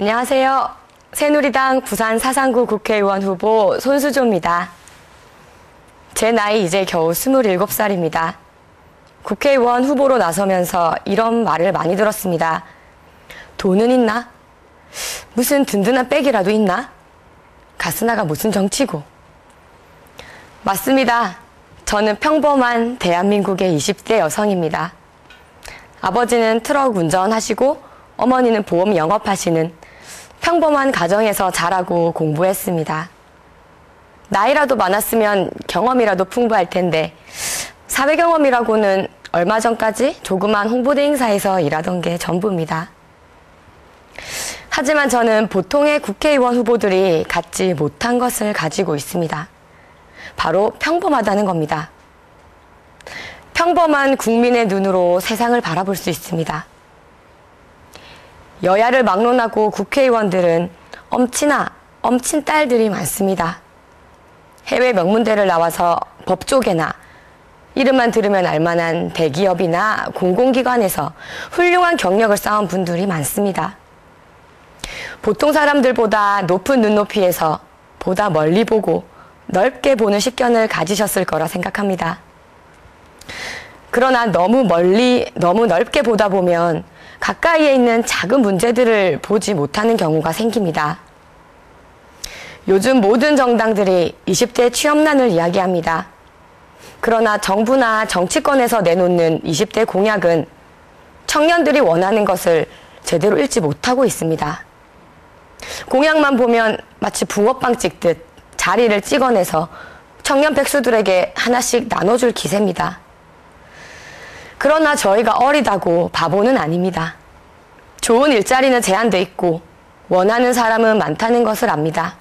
안녕하세요. 새누리당 부산 사상구 국회의원 후보 손수조입니다. 제 나이 이제 겨우 27살입니다. 국회의원 후보로 나서면서 이런 말을 많이 들었습니다. 돈은 있나? 무슨 든든한 백이라도 있나? 가스나가 무슨 정치고. 맞습니다. 저는 평범한 대한민국의 20대 여성입니다. 아버지는 트럭 운전하시고 어머니는 보험 영업하시는 평범한 가정에서 자라고 공부했습니다. 나이라도 많았으면 경험이라도 풍부할 텐데 사회 경험이라고는 얼마 전까지 조그만 홍보대 행사에서 일하던 게 전부입니다. 하지만 저는 보통의 국회의원 후보들이 갖지 못한 것을 가지고 있습니다. 바로 평범하다는 겁니다. 평범한 국민의 눈으로 세상을 바라볼 수 있습니다. 여야를 막론하고 국회의원들은 엄친 딸들이 많습니다. 해외 명문대를 나와서 법조계나 이름만 들으면 알만한 대기업이나 공공기관에서 훌륭한 경력을 쌓은 분들이 많습니다. 보통 사람들보다 높은 눈높이에서 보다 멀리 보고 넓게 보는 식견을 가지셨을 거라 생각합니다. 그러나 너무 멀리, 너무 넓게 보다 보면 가까이에 있는 작은 문제들을 보지 못하는 경우가 생깁니다. 요즘 모든 정당들이 20대 취업난을 이야기합니다. 그러나 정부나 정치권에서 내놓는 20대 공약은 청년들이 원하는 것을 제대로 읽지 못하고 있습니다. 공약만 보면 마치 붕어빵 찍듯 자리를 찍어내서 청년 백수들에게 하나씩 나눠줄 기세입니다. 그러나 저희가 어리다고 바보는 아닙니다. 좋은 일자리는 제한돼 있고 원하는 사람은 많다는 것을 압니다.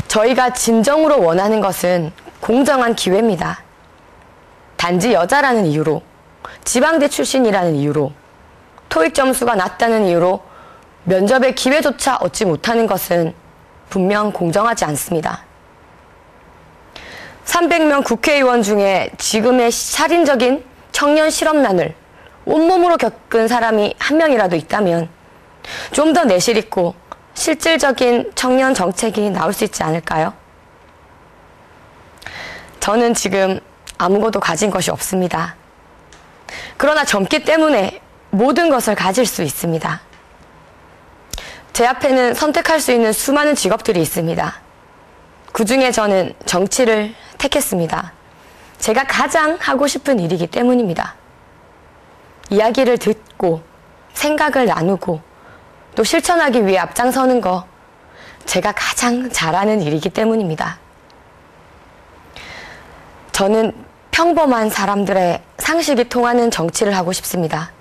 저희가 진정으로 원하는 것은 공정한 기회입니다. 단지 여자라는 이유로, 지방대 출신이라는 이유로, 토익 점수가 낮다는 이유로 면접의 기회조차 얻지 못하는 것은 분명 공정하지 않습니다. 300명 국회의원 중에 지금의 살인적인 청년 실업난을 온몸으로 겪은 사람이 한 명이라도 있다면 좀 더 내실 있고 실질적인 청년 정책이 나올 수 있지 않을까요? 저는 지금 아무것도 가진 것이 없습니다. 그러나 젊기 때문에 모든 것을 가질 수 있습니다. 제 앞에는 선택할 수 있는 수많은 직업들이 있습니다. 그 중에 저는 정치를 택했습니다. 제가 가장 하고 싶은 일이기 때문입니다. 이야기를 듣고 생각을 나누고 또 실천하기 위해 앞장서는 거 제가 가장 잘하는 일이기 때문입니다. 저는 평범한 사람들의 상식이 통하는 정치를 하고 싶습니다.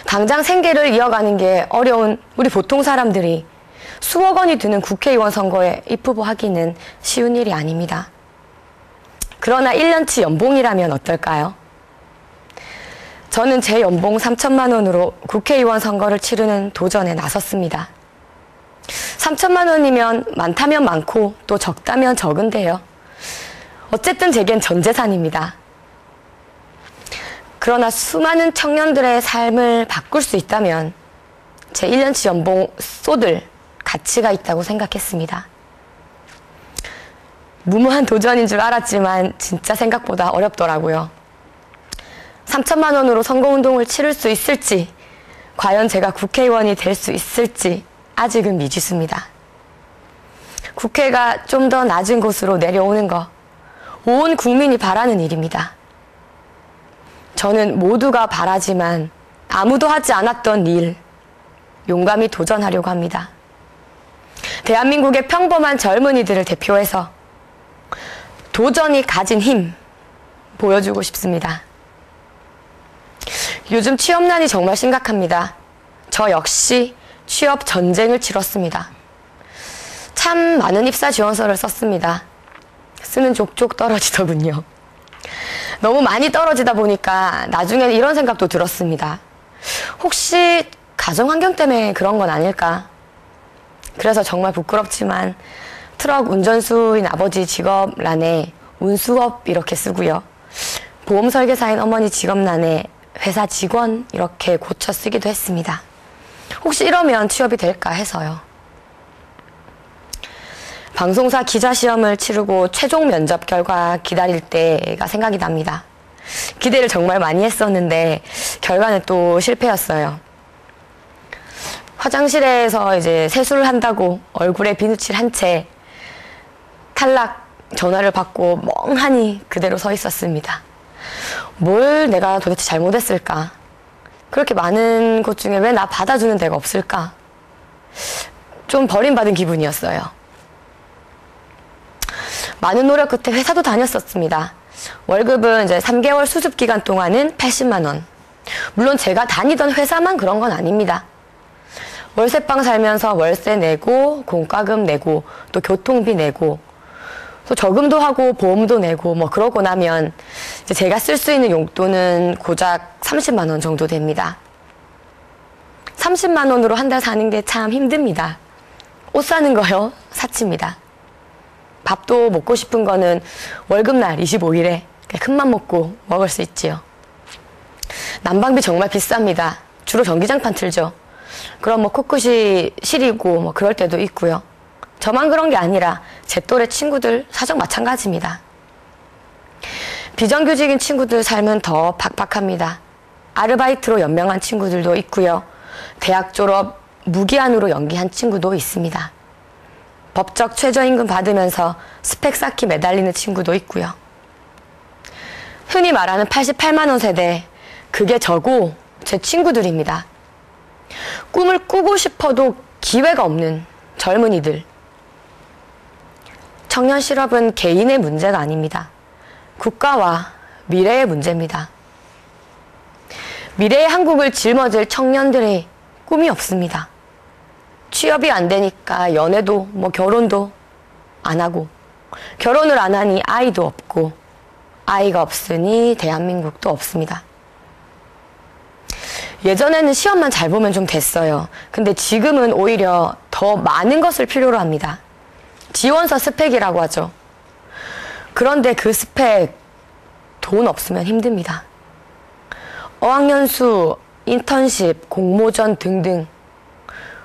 당장 생계를 이어가는 게 어려운 우리 보통 사람들이 수억 원이 드는 국회의원 선거에 입후보하기는 쉬운 일이 아닙니다. 그러나 1년치 연봉이라면 어떨까요? 저는 제 연봉 3천만 원으로 국회의원 선거를 치르는 도전에 나섰습니다. 3천만 원이면 많다면 많고 또 적다면 적은데요. 어쨌든 제겐 전 재산입니다. 그러나 수많은 청년들의 삶을 바꿀 수 있다면 제 1년치 연봉 쏟을 가치가 있다고 생각했습니다. 무모한 도전인 줄 알았지만 진짜 생각보다 어렵더라고요. 3천만 원으로 선거운동을 치를 수 있을지, 과연 제가 국회의원이 될 수 있을지 아직은 미지수입니다. 국회가 좀 더 낮은 곳으로 내려오는 거, 온 국민이 바라는 일입니다. 저는 모두가 바라지만 아무도 하지 않았던 일, 용감히 도전하려고 합니다. 대한민국의 평범한 젊은이들을 대표해서 도전이 가진 힘 보여주고 싶습니다. 요즘 취업난이 정말 심각합니다. 저 역시 취업 전쟁을 치렀습니다. 참 많은 입사 지원서를 썼습니다. 쓰는 족족 떨어지더군요. 너무 많이 떨어지다 보니까 나중엔 이런 생각도 들었습니다. 혹시 가정환경 때문에 그런 건 아닐까? 그래서 정말 부끄럽지만 트럭 운전수인 아버지 직업란에 운수업 이렇게 쓰고요. 보험 설계사인 어머니 직업란에 회사 직원 이렇게 고쳐 쓰기도 했습니다. 혹시 이러면 취업이 될까 해서요. 방송사 기자 시험을 치르고 최종 면접 결과 기다릴 때가 생각이 납니다. 기대를 정말 많이 했었는데 결과는 또 실패였어요. 화장실에서 이제 세수를 한다고 얼굴에 비누칠 한 채 탈락 전화를 받고 멍하니 그대로 서 있었습니다. 뭘 내가 도대체 잘못했을까? 그렇게 많은 곳 중에 왜 나 받아주는 데가 없을까? 좀 버림받은 기분이었어요. 많은 노력 끝에 회사도 다녔었습니다. 월급은 이제 3개월 수습 기간 동안은 80만 원. 물론 제가 다니던 회사만 그런 건 아닙니다. 월세방 살면서 월세 내고, 공과금 내고, 또 교통비 내고, 또 저금도 하고 보험도 내고 뭐 그러고 나면 이제 제가 쓸 수 있는 용돈은 고작 30만 원 정도 됩니다. 30만 원으로 한 달 사는 게 참 힘듭니다. 옷 사는 거요, 사치입니다. 밥도 먹고 싶은 거는 월급날 25일에 큰맘 먹고 먹을 수 있지요. 난방비 정말 비쌉니다. 주로 전기장판 틀죠. 그럼 뭐 코끝이 시리고 뭐 그럴 때도 있고요. 저만 그런 게 아니라 제 또래 친구들 사정 마찬가지입니다. 비정규직인 친구들 삶은 더 팍팍합니다. 아르바이트로 연명한 친구들도 있고요. 대학 졸업 무기한으로 연기한 친구도 있습니다. 법적 최저임금 받으면서 스펙 쌓기 매달리는 친구도 있고요. 흔히 말하는 88만 원 세대, 그게 저고 제 친구들입니다. 꿈을 꾸고 싶어도 기회가 없는 젊은이들. 청년 실업은 개인의 문제가 아닙니다. 국가와 미래의 문제입니다. 미래의 한국을 짊어질 청년들의 꿈이 없습니다. 취업이 안 되니까 연애도 뭐 결혼도 안 하고, 결혼을 안 하니 아이도 없고, 아이가 없으니 대한민국도 없습니다. 예전에는 시험만 잘 보면 좀 됐어요. 근데 지금은 오히려 더 많은 것을 필요로 합니다. 지원서 스펙이라고 하죠. 그런데 그 스펙 돈 없으면 힘듭니다. 어학연수, 인턴십, 공모전 등등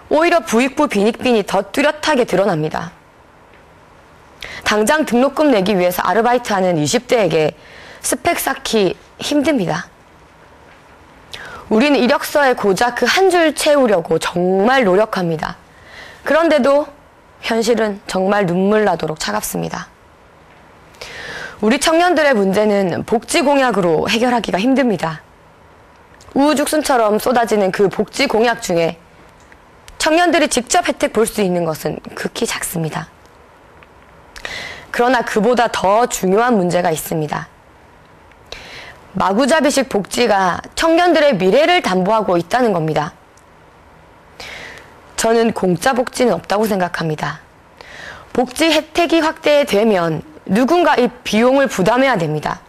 오히려 부익부 빈익빈이 더 뚜렷하게 드러납니다. 당장 등록금 내기 위해서 아르바이트하는 20대에게 스펙 쌓기 힘듭니다. 우리는 이력서에 고작 그 한 줄 채우려고 정말 노력합니다. 그런데도 현실은 정말 눈물 나도록 차갑습니다. 우리 청년들의 문제는 복지 공약으로 해결하기가 힘듭니다. 우후죽순처럼 쏟아지는 그 복지 공약 중에 청년들이 직접 혜택 볼 수 있는 것은 극히 작습니다. 그러나 그보다 더 중요한 문제가 있습니다. 마구잡이식 복지가 청년들의 미래를 담보하고 있다는 겁니다. 저는 공짜 복지는 없다고 생각합니다. 복지 혜택이 확대되면 누군가 이 비용을 부담해야 됩니다.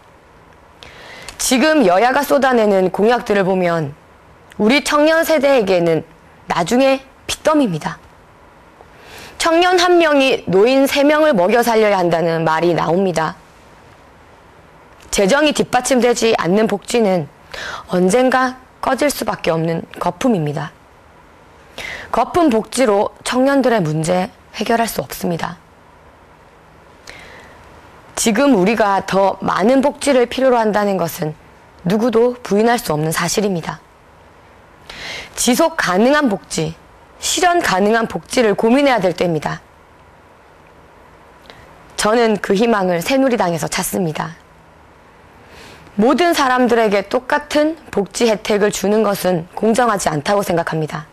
지금 여야가 쏟아내는 공약들을 보면 우리 청년 세대에게는 나중에 빚더미입니다. 청년 1명이 노인 3명을 먹여 살려야 한다는 말이 나옵니다. 재정이 뒷받침되지 않는 복지는 언젠가 꺼질 수밖에 없는 거품입니다. 거품 복지로 청년들의 문제 해결할 수 없습니다. 지금 우리가 더 많은 복지를 필요로 한다는 것은 누구도 부인할 수 없는 사실입니다. 지속 가능한 복지, 실현 가능한 복지를 고민해야 될 때입니다. 저는 그 희망을 새누리당에서 찾습니다. 모든 사람들에게 똑같은 복지 혜택을 주는 것은 공정하지 않다고 생각합니다.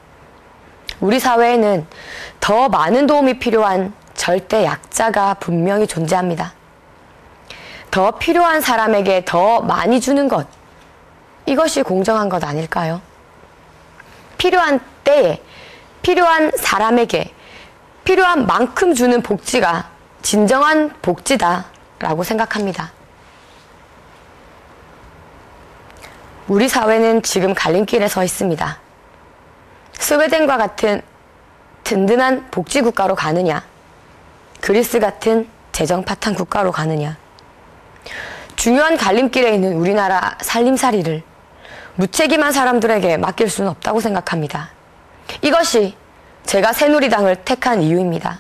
우리 사회에는 더 많은 도움이 필요한 절대 약자가 분명히 존재합니다. 더 필요한 사람에게 더 많이 주는 것, 이것이 공정한 것 아닐까요? 필요한 때에 필요한 사람에게 필요한 만큼 주는 복지가 진정한 복지다라고 생각합니다. 우리 사회는 지금 갈림길에 서 있습니다. 스웨덴과 같은 든든한 복지국가로 가느냐, 그리스 같은 재정 파탄 국가로 가느냐. 중요한 갈림길에 있는 우리나라 살림살이를 무책임한 사람들에게 맡길 수는 없다고 생각합니다. 이것이 제가 새누리당을 택한 이유입니다.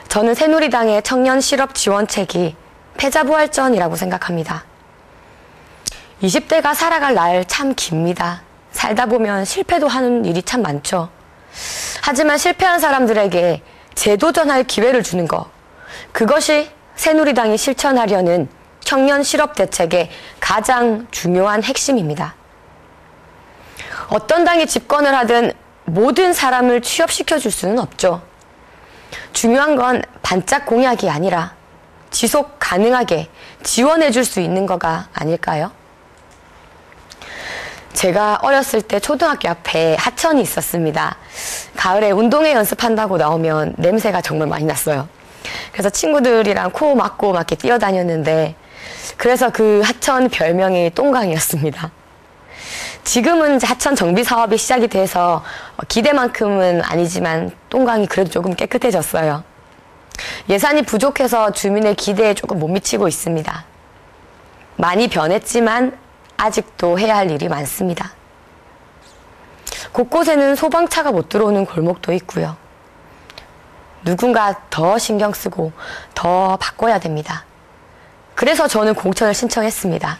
저는 새누리당의 청년 실업 지원책이 패자부활전이라고 생각합니다. 20대가 살아갈 날 참 깁니다. 살다 보면 실패도 하는 일이 참 많죠. 하지만 실패한 사람들에게 재도전할 기회를 주는 것, 그것이 새누리당이 실천하려는 청년 실업 대책의 가장 중요한 핵심입니다. 어떤 당이 집권을 하든 모든 사람을 취업시켜 줄 수는 없죠. 중요한 건 반짝 공약이 아니라 지속 가능하게 지원해 줄 수 있는 거가 아닐까요? 제가 어렸을 때 초등학교 앞에 하천이 있었습니다. 가을에 운동회 연습한다고 나오면 냄새가 정말 많이 났어요. 그래서 친구들이랑 코 막고 막 이렇게 뛰어다녔는데, 그래서 그 하천 별명이 똥강이었습니다. 지금은 하천 정비 사업이 시작이 돼서 기대만큼은 아니지만 똥강이 그래도 조금 깨끗해졌어요. 예산이 부족해서 주민의 기대에 조금 못 미치고 있습니다. 많이 변했지만 아직도 해야 할 일이 많습니다. 곳곳에는 소방차가 못 들어오는 골목도 있고요. 누군가 더 신경 쓰고 더 바꿔야 됩니다. 그래서 저는 공천을 신청했습니다.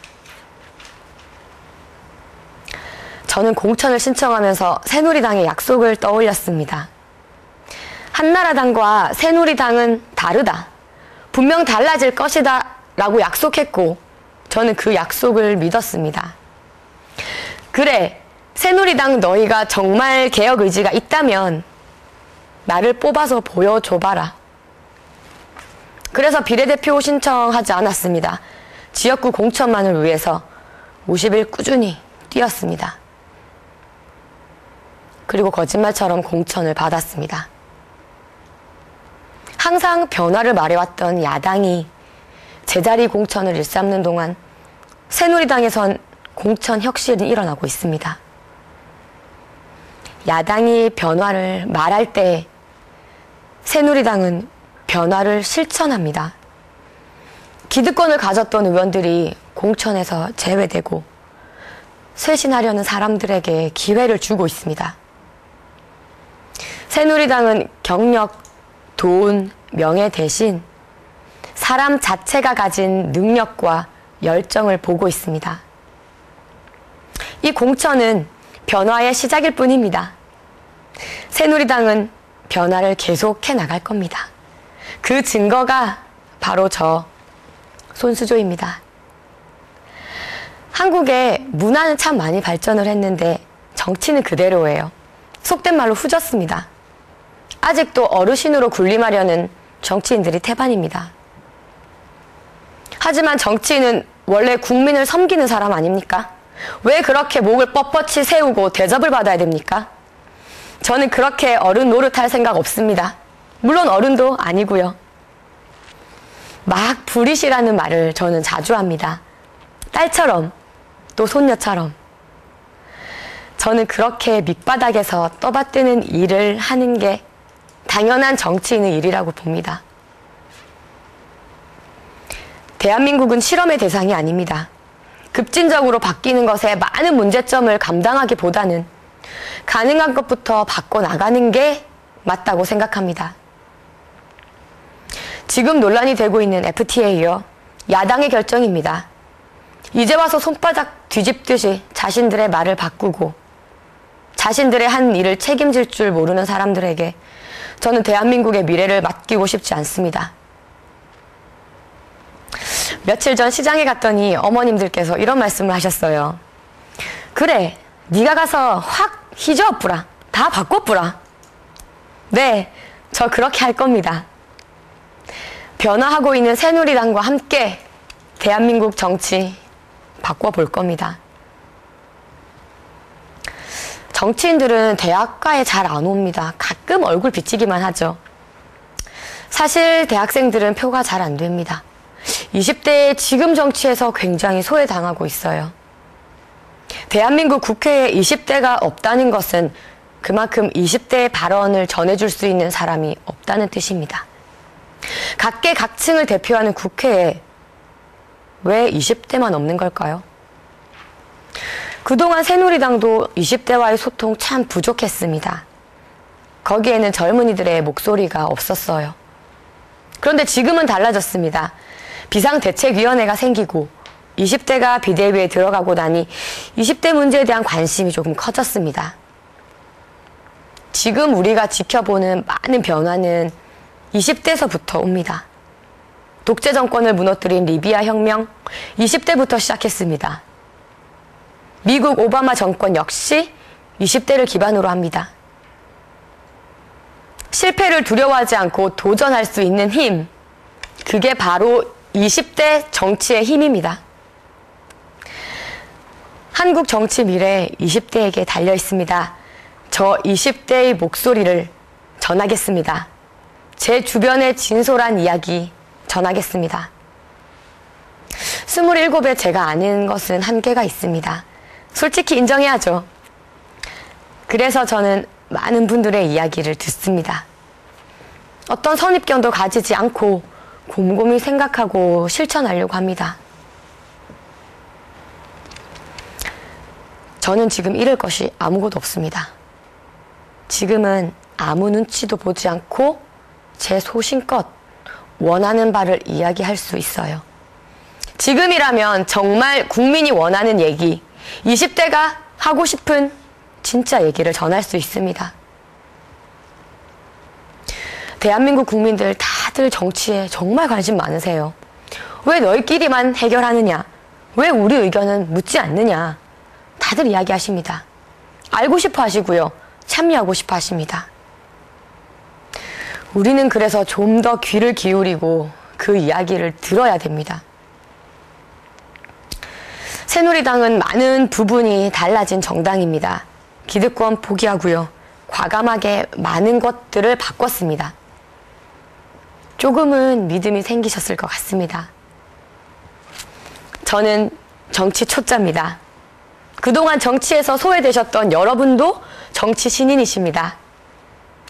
저는 공천을 신청하면서 새누리당의 약속을 떠올렸습니다. 한나라당과 새누리당은 다르다. 분명 달라질 것이다. 라고 약속했고, 저는 그 약속을 믿었습니다. 그래, 새누리당 너희가 정말 개혁 의지가 있다면 나를 뽑아서 보여줘봐라. 그래서 비례대표 신청하지 않았습니다. 지역구 공천만을 위해서 50일 꾸준히 뛰었습니다. 그리고 거짓말처럼 공천을 받았습니다. 항상 변화를 말해왔던 야당이 제자리 공천을 일삼는 동안 새누리당에선 공천 혁신이 일어나고 있습니다. 야당이 변화를 말할 때 새누리당은 변화를 실천합니다. 기득권을 가졌던 의원들이 공천에서 제외되고 쇄신하려는 사람들에게 기회를 주고 있습니다. 새누리당은 경력, 돈, 명예 대신 사람 자체가 가진 능력과 열정을 보고 있습니다. 이 공천은 변화의 시작일 뿐입니다. 새누리당은 변화를 계속해 나갈 겁니다. 그 증거가 바로 저 손수조입니다. 한국의 문화는 참 많이 발전을 했는데 정치는 그대로예요. 속된 말로 후졌습니다. 아직도 어르신으로 군림하려는 정치인들이 태반입니다. 하지만 정치인은 원래 국민을 섬기는 사람 아닙니까? 왜 그렇게 목을 뻣뻣이 세우고 대접을 받아야 됩니까? 저는 그렇게 어른 노릇할 생각 없습니다. 물론 어른도 아니고요. 막 부리시라는 말을 저는 자주 합니다. 딸처럼, 또 손녀처럼. 저는 그렇게 밑바닥에서 떠받드는 일을 하는 게 당연한 정치인의 일이라고 봅니다. 대한민국은 실험의 대상이 아닙니다. 급진적으로 바뀌는 것에 많은 문제점을 감당하기보다는 가능한 것부터 바꿔나가는 게 맞다고 생각합니다. 지금 논란이 되고 있는 FTA요. 야당의 결정입니다. 이제 와서 손바닥 뒤집듯이 자신들의 말을 바꾸고 자신들의 한 일을 책임질 줄 모르는 사람들에게 저는 대한민국의 미래를 맡기고 싶지 않습니다. 며칠 전 시장에 갔더니 어머님들께서 이런 말씀을 하셨어요. 그래, 네가 가서 확 휘저어뿌라. 다 바꿔뿌라. 네, 저 그렇게 할 겁니다. 변화하고 있는 새누리당과 함께 대한민국 정치 바꿔볼 겁니다. 정치인들은 대학가에 잘 안 옵니다. 가끔 얼굴 비치기만 하죠. 사실 대학생들은 표가 잘 안 됩니다. 20대의 지금 정치에서 굉장히 소외당하고 있어요. 대한민국 국회에 20대가 없다는 것은 그만큼 20대의 발언을 전해줄 수 있는 사람이 없다는 뜻입니다. 각계각층을 대표하는 국회에 왜 20대만 없는 걸까요? 그동안 새누리당도 20대와의 소통 참 부족했습니다. 거기에는 젊은이들의 목소리가 없었어요. 그런데 지금은 달라졌습니다. 비상대책위원회가 생기고 20대가 비대위에 들어가고 나니 20대 문제에 대한 관심이 조금 커졌습니다. 지금 우리가 지켜보는 많은 변화는 20대에서부터 옵니다. 독재 정권을 무너뜨린 리비아 혁명 20대부터 시작했습니다. 미국 오바마 정권 역시 20대를 기반으로 합니다. 실패를 두려워하지 않고 도전할 수 있는 힘, 그게 바로 20대 정치의 힘입니다. 한국 정치 미래 20대에게 달려 있습니다. 저 20대의 목소리를 전하겠습니다. 제 주변의 진솔한 이야기 전하겠습니다. 27에 제가 아는 것은 한계가 있습니다. 솔직히 인정해야죠. 그래서 저는 많은 분들의 이야기를 듣습니다. 어떤 선입견도 가지지 않고 곰곰이 생각하고 실천하려고 합니다. 저는 지금 잃을 것이 아무것도 없습니다. 지금은 아무 눈치도 보지 않고 제 소신껏 원하는 바를 이야기할 수 있어요. 지금이라면 정말 국민이 원하는 얘기, 20대가 하고 싶은 진짜 얘기를 전할 수 있습니다. 대한민국 국민들 다들 정치에 정말 관심 많으세요. 왜 너희끼리만 해결하느냐? 왜 우리 의견은 묻지 않느냐? 다들 이야기하십니다. 알고 싶어 하시고요. 참여하고 싶어 하십니다. 우리는 그래서 좀 더 귀를 기울이고 그 이야기를 들어야 됩니다. 새누리당은 많은 부분이 달라진 정당입니다. 기득권 포기하고요. 과감하게 많은 것들을 바꿨습니다. 조금은 믿음이 생기셨을 것 같습니다. 저는 정치 초짜입니다. 그동안 정치에서 소외되셨던 여러분도 정치 신인이십니다.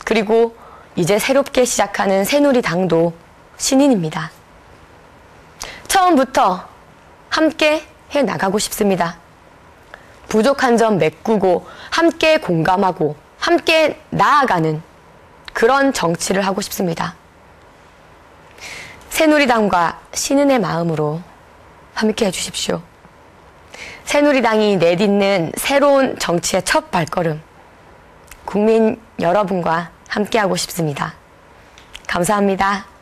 그리고 이제 새롭게 시작하는 새누리당도 신인입니다. 처음부터 함께 해 나가고 싶습니다. 부족한 점 메꾸고 함께 공감하고 함께 나아가는 그런 정치를 하고 싶습니다. 새누리당과 신인의 마음으로 함께 해주십시오. 새누리당이 내딛는 새로운 정치의 첫 발걸음, 국민 여러분과 함께하고 싶습니다. 감사합니다.